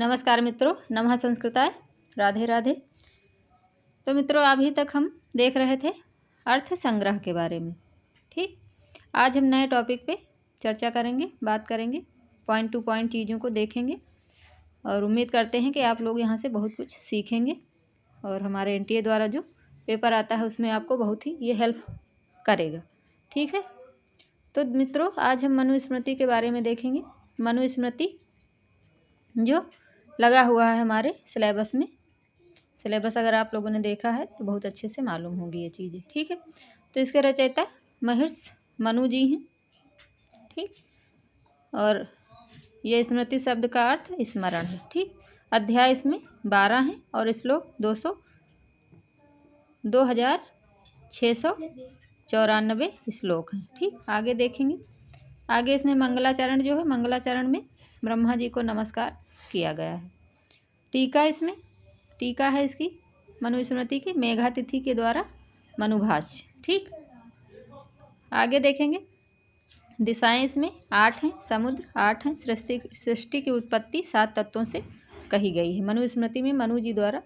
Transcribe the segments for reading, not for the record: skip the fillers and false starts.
नमस्कार मित्रों, नमः संस्कृताय, राधे राधे। तो मित्रों, अभी तक हम देख रहे थे अर्थ संग्रह के बारे में। ठीक, आज हम नए टॉपिक पे चर्चा करेंगे, बात करेंगे, पॉइंट टू पॉइंट चीज़ों को देखेंगे और उम्मीद करते हैं कि आप लोग यहाँ से बहुत कुछ सीखेंगे और हमारे एनटीए द्वारा जो पेपर आता है उसमें आपको बहुत ही ये हेल्प करेगा। ठीक है, तो मित्रों आज हम मनुस्मृति के बारे में देखेंगे। मनुस्मृति जो लगा हुआ है हमारे सिलेबस में। सिलेबस अगर आप लोगों ने देखा है तो बहुत अच्छे से मालूम होंगी ये चीज़ें। ठीक है, तो इसके रचयिता महर्षि मनु जी हैं। ठीक, और ये स्मृति शब्द का अर्थ स्मरण है। ठीक, अध्याय इसमें 12 हैं और श्लोक 2694 श्लोक हैं। ठीक, आगे देखेंगे। आगे इसमें मंगलाचरण जो है, मंगलाचरण में ब्रह्मा जी को नमस्कार किया गया है। टीका इसमें टीका है इसकी मनुस्मृति की मेघातिथि के द्वारा मनुभाष्य। ठीक, आगे देखेंगे। दिशाएं इसमें 8 हैं, समुद्र 8 हैं। सृष्टि की उत्पत्ति 7 तत्वों से कही गई है। मनुस्मृति में मनु जी द्वारा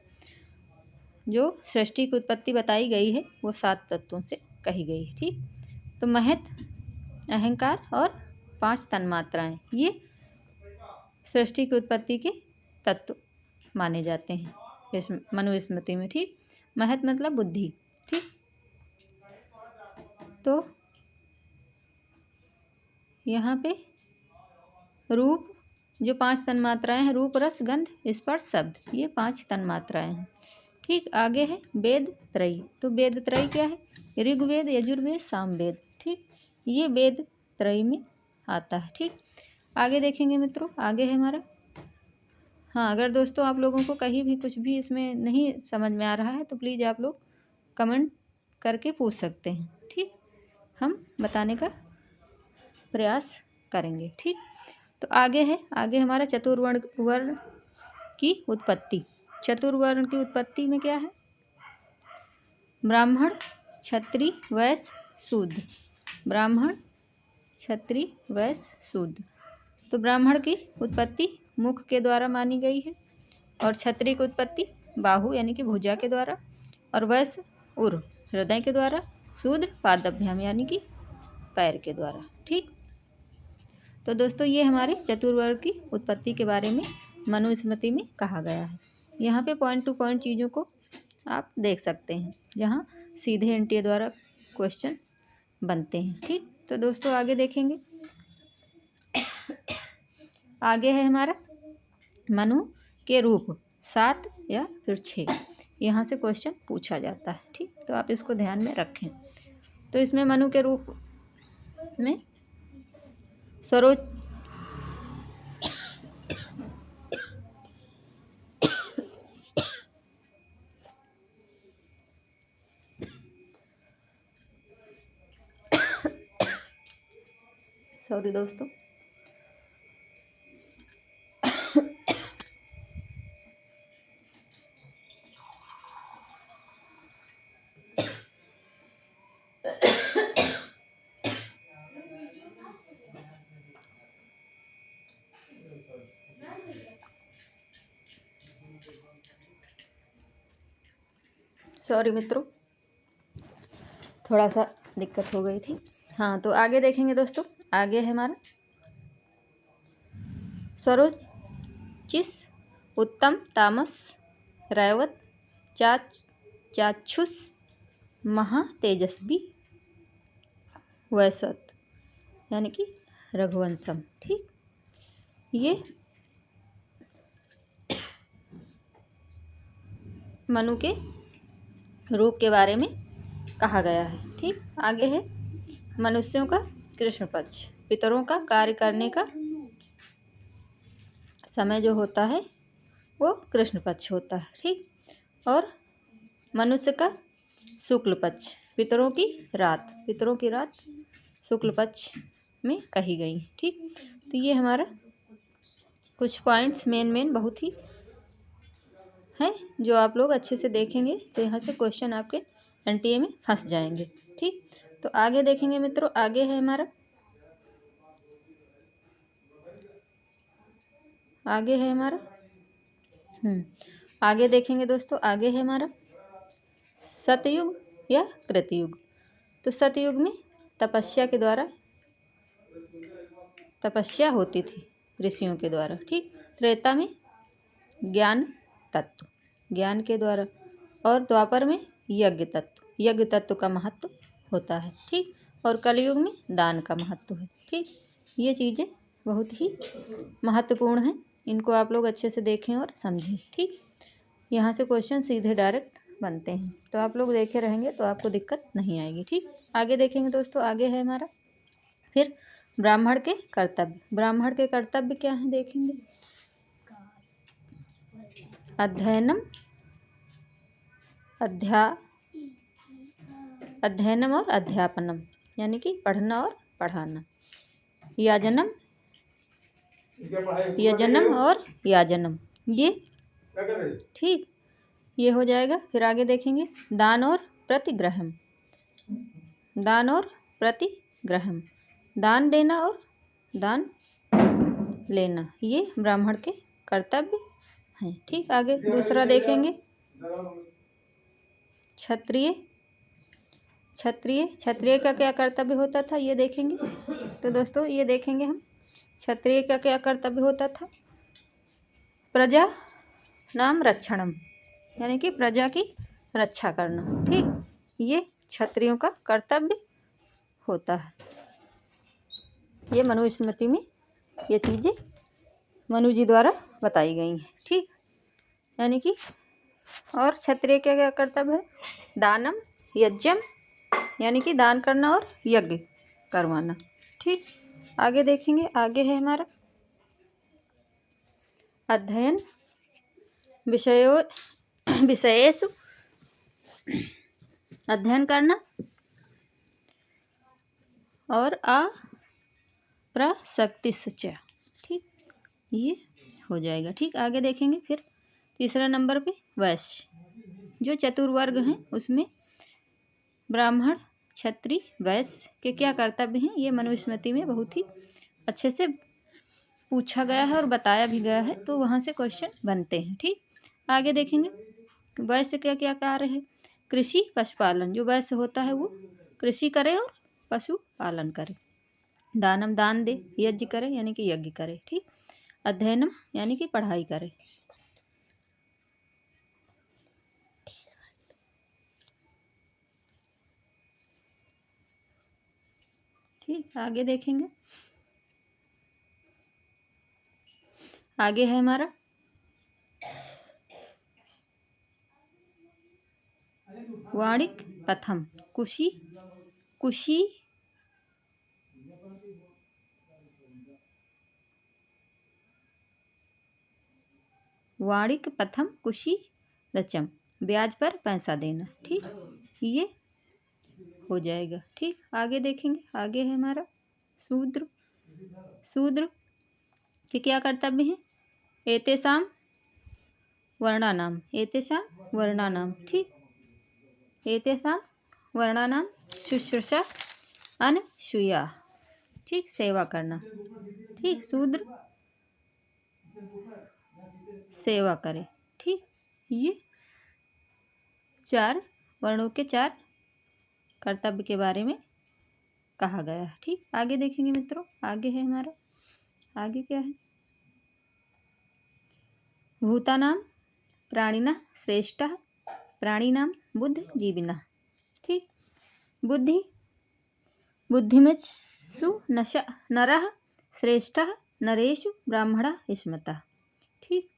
जो सृष्टि की उत्पत्ति बताई गई है वो 7 तत्वों से कही गई है। ठीक, तो महत, अहंकार और 5 तन्मात्राएं ये सृष्टि की उत्पत्ति के तत्व माने जाते हैं इस मनुस्मृति में। ठीक, महत मतलब बुद्धि। ठीक, तो यहाँ पे रूप जो 5 तन्मात्राएं हैं, रूप रस गंध स्पर्श शब्द, ये 5 तन्मात्राएं हैं। ठीक, आगे है वेद त्रयी। तो वेद त्रयी क्या है? ऋग्वेद, यजुर्वेद, सामवेद। ठीक, ये वेद त्रयी में आता है। ठीक, आगे देखेंगे मित्रों। आगे है हमारा, हाँ, अगर दोस्तों आप लोगों को कहीं भी कुछ भी इसमें नहीं समझ में आ रहा है तो प्लीज़ आप लोग कमेंट करके पूछ सकते हैं। ठीक, हम बताने का प्रयास करेंगे। ठीक, तो आगे है, आगे हमारा चतुर्वर्ण वर्ण की उत्पत्ति। चतुर्वर्ण की उत्पत्ति में क्या है? ब्राह्मण, क्षत्रिय, वैश्य, शूद्र। ब्राह्मण, क्षत्रिय, वैश्य, शूद्र। तो ब्राह्मण की उत्पत्ति मुख के द्वारा मानी गई है और क्षत्रिय की उत्पत्ति बाहु यानी कि भुजा के द्वारा, और वैश्य उर हृदय के द्वारा, शूद्र पादभ्याम यानी कि पैर के द्वारा। ठीक, तो दोस्तों ये हमारे चतुर्वर्ग की उत्पत्ति के बारे में मनुस्मृति में कहा गया है। यहाँ पे पॉइंट टू पॉइंट चीज़ों को आप देख सकते हैं जहाँ सीधे एनटीए द्वारा क्वेश्चन बनते हैं। ठीक, तो दोस्तों आगे देखेंगे। आगे है हमारा मनु के रूप 7 या फिर 6, यहाँ से क्वेश्चन पूछा जाता है। ठीक, तो आप इसको ध्यान में रखें। तो इसमें मनु के रूप में सरोज सॉरी दोस्तों, सॉरी मित्रों, थोड़ा सा दिक्कत हो गई थी। हाँ, तो आगे देखेंगे दोस्तों। आगे है हमारा स्वरोचिस, उत्तम, तामस, रैवत, चाक्षुष, महा, तेजस्वी, वैश्वत यानी कि रघुवंशम। ठीक, ये मनु के रूप के बारे में कहा गया है। ठीक, आगे है मनुष्यों का कृष्ण पक्ष। पितरों का कार्य करने का समय जो होता है वो कृष्ण पक्ष होता है। ठीक, और मनुष्य का शुक्ल पक्ष। पितरों की रात शुक्ल पक्ष में कही गई। ठीक, तो ये हमारा कुछ पॉइंट्स मेन बहुत ही हैं जो आप लोग अच्छे से देखेंगे तो यहाँ से क्वेश्चन आपके एनटीए में फंस जाएंगे। ठीक, तो आगे देखेंगे मित्रों। आगे है हमारा, आगे है हमारा आगे देखेंगे दोस्तों, आगे है हमारा सतयुग या कृतयुग। तो सतयुग में तपस्या के द्वारा तपस्या होती थी ऋषियों के द्वारा, ठीक। त्रेता में ज्ञान तत्व, ज्ञान के द्वारा, और द्वापर में यज्ञ तत्व, यज्ञ तत्व का महत्व होता है, ठीक। और कलयुग में दान का महत्व है, ठीक। ये चीज़ें बहुत ही महत्वपूर्ण हैं, इनको आप लोग अच्छे से देखें और समझें, ठीक। यहाँ से क्वेश्चन सीधे डायरेक्ट बनते हैं, तो आप लोग देखे रहेंगे तो आपको दिक्कत नहीं आएगी, ठीक। आगे देखेंगे दोस्तों, आगे है हमारा फिर ब्राह्मण के कर्तव्य। ब्राह्मण के कर्तव्य क्या हैं देखेंगे। अध्ययनम अध्ययनम और अध्यापनम, यानी कि पढ़ना और पढ़ाना। यजनम और याजनम, ये ठीक, ये हो जाएगा। फिर आगे देखेंगे दान और प्रतिग्रहम। दान और प्रतिग्रहम, दान देना और दान लेना, ये ब्राह्मण के कर्तव्य हैं, ठीक। आगे दूसरा देखेंगे क्षत्रिय। क्षत्रिय का क्या कर्तव्य होता था ये देखेंगे। तो दोस्तों ये देखेंगे हम, क्षत्रिय का क्या कर्तव्य होता था। प्रजा नाम रक्षणम, यानी कि प्रजा की रक्षा करना, ठीक। ये क्षत्रियों का कर्तव्य होता है। ये मनुस्मृति में ये चीज़ें मनु जी द्वारा बताई गई हैं, ठीक। यानी कि और क्षत्रिय का क्या कर्तव्य है, दानम यज्ञम, यानी कि दान करना और यज्ञ करवाना, ठीक। आगे देखेंगे, आगे है हमारा अध्ययन विषयेषु, अध्ययन करना और अप्रसक्तिश्च, ठीक, ये हो जाएगा, ठीक। आगे देखेंगे फिर तीसरा नंबर पे वैश्य। जो चतुर्वर्ग हैं उसमें ब्राह्मण क्षत्रिय वैश्य के क्या कर्तव्य हैं, ये मनुस्मृति में बहुत ही अच्छे से पूछा गया है और बताया भी गया है, तो वहाँ से क्वेश्चन बनते हैं, ठीक। आगे देखेंगे वैश्य का क्या कार्य है, कृषि पशुपालन। जो वैश्य होता है वो कृषि करे और पशुपालन करे। दानम दान दे, यज्ञ करे यानी कि यज्ञ करे, ठीक। अध्ययनम यानी कि पढ़ाई करे, ठीक। आगे देखेंगे, आगे है हमारा वाणिक प्रथम कुशी वाणिक प्रथम कुशी रचम, ब्याज पर पैसा देना, ठीक। ये हो जाएगा, ठीक। आगे देखेंगे, आगे है हमारा शूद्र। शूद्र के क्या कर्तव्य हैं, एतेषाम वर्णानाम, एतेषाम वर्णानाम, ठीक। एतेषाम वर्णानाम शुश्रूषा अनसूया, ठीक, सेवा करना, ठीक। शूद्र सेवा करे, ठीक। ये चार वर्णों के चार कर्तव्य के बारे में कहा गया है, ठीक। आगे देखेंगे मित्रों, आगे है हमारा, आगे क्या है, भूतानाम प्राणिना श्रेष्ठः प्राणिनाम बुद्धिजीविनः, ठीक। बुद्धिमेषु नरः श्रेष्ठः नरेषु ब्राह्मणः स्मृतः, ठीक।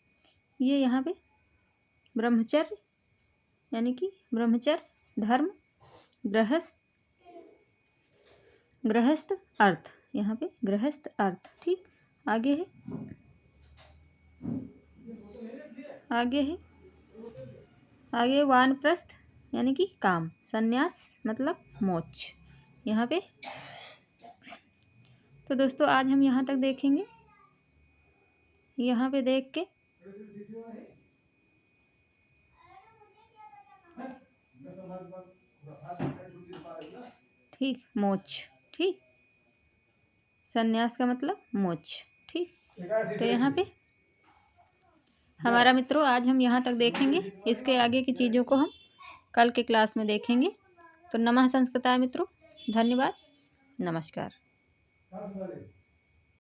ये यहाँ पे ब्रह्मचर्य यानी कि ब्रह्मचर्य धर्म गृहस्थ अर्थ, यहाँ पे गृहस्थ अर्थ, ठीक। आगे है आगे वानप्रस्थ यानी कि काम, संन्यास मतलब मोक्ष, यहाँ पे। तो दोस्तों आज हम यहाँ तक देखेंगे, यहाँ पे देख के ठीक, मोक्ष, ठीक, संन्यास का मतलब मोक्ष, ठीक। तो यहाँ पे हमारा मित्रों आज हम यहाँ तक देखेंगे, इसके आगे की चीज़ों को हम कल के क्लास में देखेंगे। तो नमः संस्कृताय मित्रों, धन्यवाद, नमस्कार।